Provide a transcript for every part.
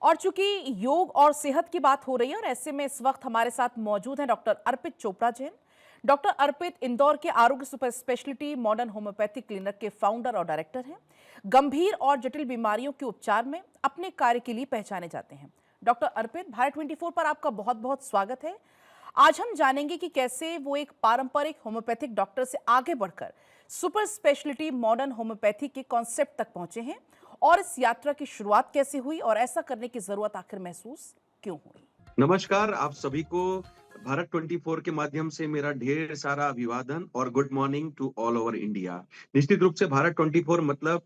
और चूंकि योग और सेहत की बात हो रही है और ऐसे में इस वक्त हमारे साथ मौजूद हैं डॉक्टर अर्पित चोपड़ा जैन। डॉक्टर अर्पित इंदौर के आरोग्य super speciality modern homeopathy clinic के फाउंडर और डायरेक्टर हैं। गंभीर और जटिल बीमारियों के उपचार में अपने कार्य के लिए पहचाने जाते हैं। डॉक्टर अर्पित, भारत 24 पर आपका बहुत बहुत स्वागत है। आज हम जानेंगे कि कैसे वो एक पारंपरिक होम्योपैथिक डॉक्टर से आगे बढ़कर सुपर स्पेशलिटी मॉडर्न होम्योपैथी के कॉन्सेप्ट तक पहुंचे हैं और इस यात्रा की शुरुआत कैसे हुई और ऐसा करने की जरूरत आखिर महसूस क्यों हुई। नमस्कार, आप सभी को भारत 24 के माध्यम से मेरा ढेर सारा अभिवादन और good morning to all over India. निश्चित रूप से भारत 24 मतलब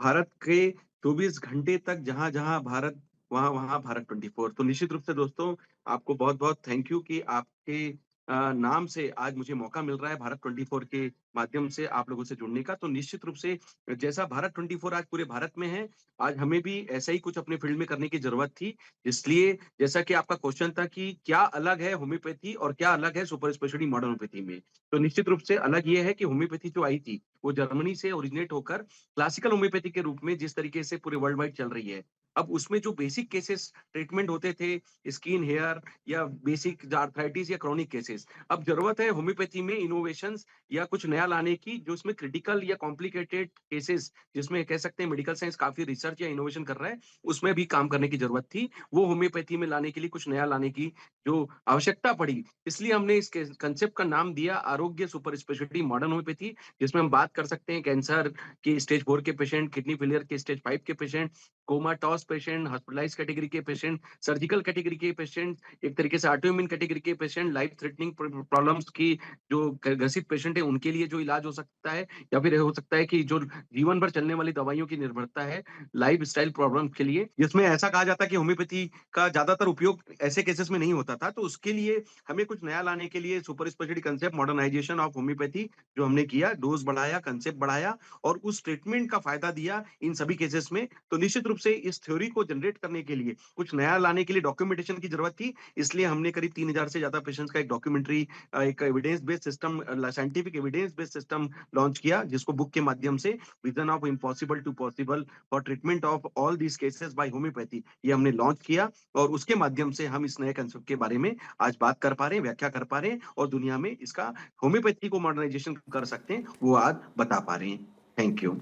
भारत के 24 घंटे तक जहां-जहां भारत वहां-वहां भारत 24। तो निश्चित रूप से दोस्तों आपको बहुत-बहुत थैंक यू कि आपके नाम से आज मुझे मौका मिल रहा है भारत 24 के माध्यम से आप लोगों से जुड़ने का। तो निश्चित रूप से जैसा भारत 24 आज पूरे भारत में है, आज हमें भी ऐसा ही कुछ अपने फील्ड में करने की जरूरत थी। इसलिए जैसा कि आपका क्वेश्चन था कि क्या अलग है होम्योपैथी और क्या अलग है सुपर स्पेशलिटी मॉडर्न होम्योपैथी में? तो निश्चित रूप से अलग ये है कि होम्योपैथी जो आई थी, वो जर्मनी से ओरिजिनेट होकर क्लासिकल होम्योपैथी के रूप में जिस तरीके से पूरे वर्ल्ड वाइड चल रही है। अब उसमें जो बेसिक केसेस ट्रीटमेंट होते थे, स्किन, हेयर या बेसिक आर्थराइटिस या क्रोनिक केसेस, अब जरूरत है होम्योपैथी में इनोवेशंस या कुछ नया लाने की जो उसमें क्रिटिकल या कॉम्प्लिकेटेड केसेस जिसमें कह सकते हैं मेडिकल साइंस काफी रिसर्च या इनोवेशन कर रहा है, उसमें भी काम करने की जरूरत थी। वो होम्योपैथी में लाने के लिए कुछ नया लाने की जो आवश्यकता पड़ी, इसलिए हमने इस कंसेप्ट का नाम दिया आरोग्य सुपर स्पेशलिटी मॉडर्न होम्योपैथी, जिसमें हम बात कर सकते हैं कैंसर के स्टेज 4 के पेशेंट, किडनी फेलियर के स्टेज 5 के patient, comatose patient, hospitalised category के पेशेंट, सर्जिकल कैटेगरी के पेशेंट, एक तरीके से ऑटोइम्यून कैटेगरी के पेशेंट, लाइफ थ्रेटनिंग प्रॉब्लम्स की जो ग्रसित पेशेंट है उनके लिए जो इलाज हो सकता है, या फिर हो सकता है कि जो जीवन भर चलने वाली दवाइयों की निर्भरता है लाइफस्टाइल प्रॉब्लम के लिए, जिसमें ऐसा कहा जाता है कि होम्योपैथी का ज्यादातर उपयोग ऐसे केसेस में नहीं होता था। तो उसके लिए हमें कुछ नया लाने के लिए super speciality concept modernisation of homoeopathy जो हमने किया, डोज बढ़ाया, कंसेप्ट बढ़ाया और उस ट्रीटमेंट का फायदा दिया इन सभी केसेस में। तो निश्चित रूप से इस थ्योरी को जनरेट करने के लिए कुछ नया लाने के लिए डॉक्यूमेंटेशन की जरूरत थी। इसलिए हमने करीब 3000 से ज्यादा पेशेंट्स का एक डॉक्यूमेंट्री, एक evidence based system, scientific evidence based system launch किया, जिसको बुक के माध्यम से vision of impossible to possible for treatment of all these cases by homoeopathy, ये हमने लॉन्च किया और उसके माध्यम से हम इस नए कंसेप्ट के बारे में आज बात कर पा रहे हैं, व्याख्या कर पा रहे हैं और दुनिया में इसका होम्योपैथी को मॉडर्नाइजेशन कर सकते हैं वो आज बता पा रहे हैं। Thank you.